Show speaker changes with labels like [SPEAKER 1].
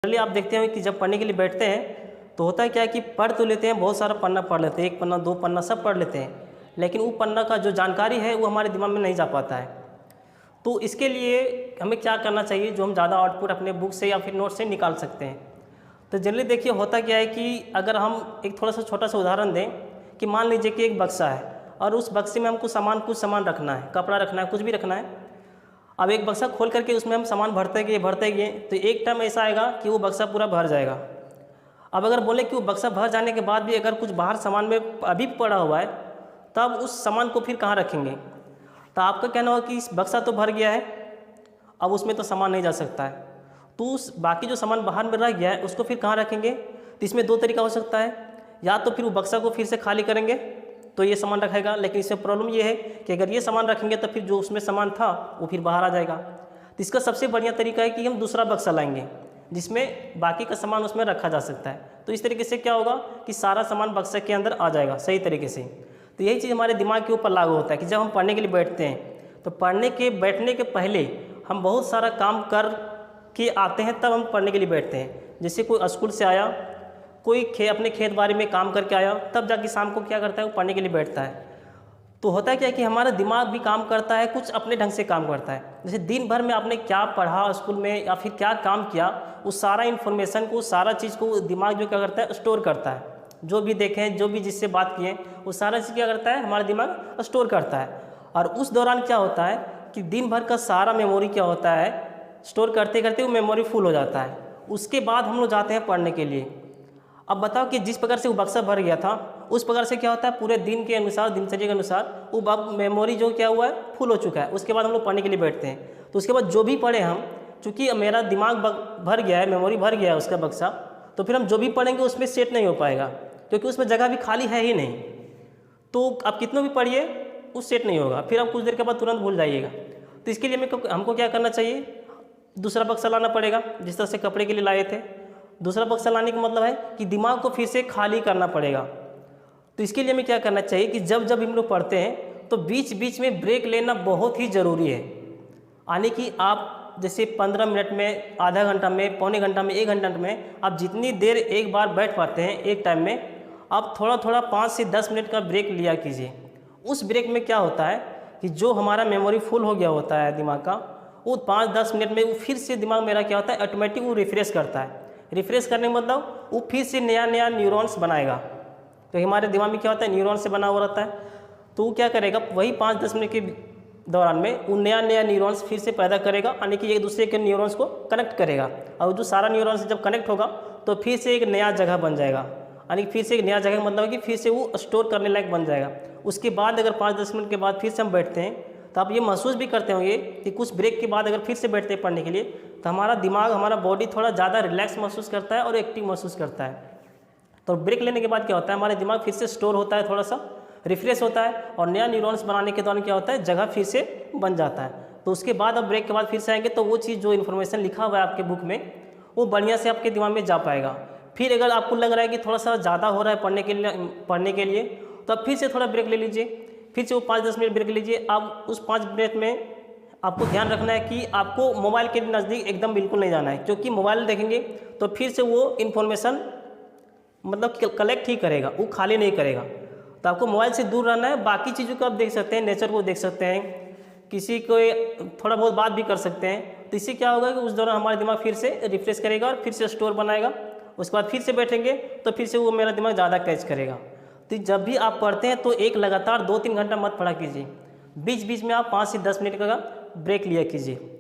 [SPEAKER 1] Generally आप देखते हैं कि जब पढ़ने के लिए बैठते हैं तो होता है क्या है कि पढ़ तो लेते हैं, बहुत सारा पन्ना पढ़ लेते हैं, 1 पन्ना 2 पन्ना सब पढ़ लेते हैं, लेकिन वो पन्ना का जो जानकारी है वो हमारे दिमाग में नहीं जा पाता है। तो इसके लिए हमें क्या करना चाहिए जो हम ज़्यादा आउटपुट अपने बुक से या फिर नोट से निकाल सकते हैं। तो जनरली देखिए होता क्या है कि अगर हम एक थोड़ा सा छोटा सा उदाहरण दें कि मान लीजिए कि एक बक्सा है और उस बक्से में हमको कुछ सामान रखना है, कपड़ा रखना है, कुछ भी रखना है। अब एक बक्सा खोल करके उसमें हम सामान भरते गए तो एक टाइम ऐसा आएगा कि वो बक्सा पूरा भर जाएगा। अब अगर बोले कि वो बक्सा भर जाने के बाद भी अगर कुछ बाहर सामान में अभी पड़ा हुआ है तब उस सामान को फिर कहाँ रखेंगे। तो आपका कहना होगा कि इस बक्सा तो भर गया है, अब उसमें तो सामान नहीं जा सकता है, तो उस बाकी जो सामान बाहर में रह गया है उसको फिर कहाँ रखेंगे। तो इसमें 2 तरीका हो सकता है, या तो फिर वो बक्सा को फिर से खाली करेंगे तो ये सामान रखेगा, लेकिन इसमें प्रॉब्लम ये है कि अगर ये सामान रखेंगे तो फिर जो उसमें सामान था वो फिर बाहर आ जाएगा। तो इसका सबसे बढ़िया तरीका है कि हम दूसरा बक्सा लाएंगे जिसमें बाकी का सामान उसमें रखा जा सकता है। तो इस तरीके से क्या होगा कि सारा सामान बक्से के अंदर आ जाएगा सही तरीके से। तो यही चीज़ हमारे दिमाग के ऊपर लागू होता है कि जब हम पढ़ने के लिए बैठते हैं तो बैठने के पहले हम बहुत सारा काम कर के आते हैं, तब हम पढ़ने के लिए बैठते हैं। जैसे कोई स्कूल से आया, कोई अपने खेत बाड़ी में काम करके आया, तब जाके शाम को क्या करता है वो पढ़ने के लिए बैठता है। तो होता है क्या कि हमारा दिमाग भी काम करता है, कुछ अपने ढंग से काम करता है। जैसे दिन भर में आपने क्या पढ़ा स्कूल में या फिर क्या काम किया, उस सारा इन्फॉर्मेशन को, सारा चीज़ को दिमाग जो क्या करता है स्टोर करता है। जो भी देखें, जो भी जिससे बात किए, वो सारा चीज़ क्या करता है हमारा दिमाग स्टोर करता है। और उस दौरान क्या होता है कि दिन भर का सारा मेमोरी क्या होता है स्टोर करते करते वो मेमोरी फुल हो जाता है। उसके बाद हम लोग जाते हैं पढ़ने के लिए। अब बताओ कि जिस प्रकार से वो बक्सा भर गया था उस प्रकार से क्या होता है पूरे दिन के अनुसार, दिनचर्या के अनुसार वो अब मेमोरी जो क्या हुआ है फुल हो चुका है। उसके बाद हम लोग पढ़ने के लिए बैठते हैं तो उसके बाद जो भी पढ़े हम, चूँकि मेरा दिमाग भर गया है, मेमोरी भर गया है उसका बक्सा, तो फिर हम जो भी पढ़ेंगे उसमें सेट नहीं हो पाएगा क्योंकि उसमें जगह भी खाली है ही नहीं। तो आप कितना भी पढ़िए वो सेट नहीं होगा, फिर आप कुछ देर के बाद तुरंत भूल जाइएगा। तो इसके लिए हमको क्या करना चाहिए, दूसरा बक्सा लाना पड़ेगा। जिस तरह से कपड़े के लिए लाए थे, दूसरा बक्सा लाने का मतलब है कि दिमाग को फिर से खाली करना पड़ेगा। तो इसके लिए हमें क्या करना चाहिए कि जब जब हम लोग पढ़ते हैं तो बीच बीच में ब्रेक लेना बहुत ही ज़रूरी है। यानी कि आप जैसे 15 मिनट में, आधा घंटा में, पौने घंटा में, 1 घंटा में, आप जितनी देर एक बार बैठ पाते हैं एक टाइम में, आप थोड़ा थोड़ा 5 से 10 मिनट का ब्रेक लिया कीजिए। उस ब्रेक में क्या होता है कि जो हमारा मेमोरी फुल हो गया होता है दिमाग का, वो 5-10 मिनट में वो फिर से दिमाग मेरा क्या होता है ऑटोमेटिक वो रिफ्रेश करता है। रिफ्रेश करने का मतलब वो फिर से नया नया न्यूरॉन्स बनाएगा। तो हमारे दिमाग में क्या होता है न्यूरॉन से बना हुआ रहता है, तो वो क्या करेगा वही 5-10 मिनट के दौरान में वो नया नया न्यूरॉन्स फिर से पैदा करेगा, यानी कि एक दूसरे के न्यूरॉन्स को कनेक्ट करेगा। और जो सारा न्यूरॉन्स जब कनेक्ट होगा तो फिर से एक नया जगह बन जाएगा, यानी फिर से एक नया जगह मतलब है कि फिर से वो स्टोर करने लायक बन जाएगा। उसके बाद अगर 5-10 मिनट के बाद फिर से हम बैठते हैं तो आप ये महसूस भी करते होंगे कि कुछ ब्रेक के बाद अगर फिर से बैठते हैं पढ़ने के लिए तो हमारा दिमाग, हमारा बॉडी थोड़ा ज़्यादा रिलैक्स महसूस करता है और एक्टिव महसूस करता है। तो ब्रेक लेने के बाद क्या होता है हमारा दिमाग फिर से स्टोर होता है, थोड़ा सा रिफ्रेश होता है और नया न्यूरॉन्स बनाने के दौरान क्या होता है जगह फिर से बन जाता है। तो उसके बाद अब ब्रेक के बाद फिर से आएंगे तो वो चीज़ जो इन्फॉर्मेशन लिखा हुआ है आपके बुक में वो बढ़िया से आपके दिमाग में जा पाएगा। फिर अगर आपको लग रहा है कि थोड़ा सा ज़्यादा हो रहा है पढ़ने के लिए तो आप फिर से थोड़ा ब्रेक ले लीजिए, फिर से वो 5-10 मिनट ब्रेक लीजिए। अब उस 5 मिनट में आपको ध्यान रखना है कि आपको मोबाइल के नज़दीक एकदम बिल्कुल नहीं जाना है, क्योंकि मोबाइल देखेंगे तो फिर से वो इन्फॉर्मेशन मतलब कलेक्ट ही करेगा, वो खाली नहीं करेगा। तो आपको मोबाइल से दूर रहना है। बाकी चीज़ों को आप देख सकते हैं, नेचर को देख सकते हैं, किसी को थोड़ा बहुत बात भी कर सकते हैं। तो इससे क्या होगा कि उस दौरान हमारा दिमाग फिर से रिफ्रेश करेगा और फिर से स्टोर बनाएगा। उसके बाद फिर से बैठेंगे तो फिर से वो मेरा दिमाग ज़्यादा कैच करेगा। तो जब भी आप पढ़ते हैं तो एक लगातार 2-3 घंटा मत पढ़ा कीजिए, बीच बीच में आप 5 से 10 मिनट का ब्रेक लिया कीजिए।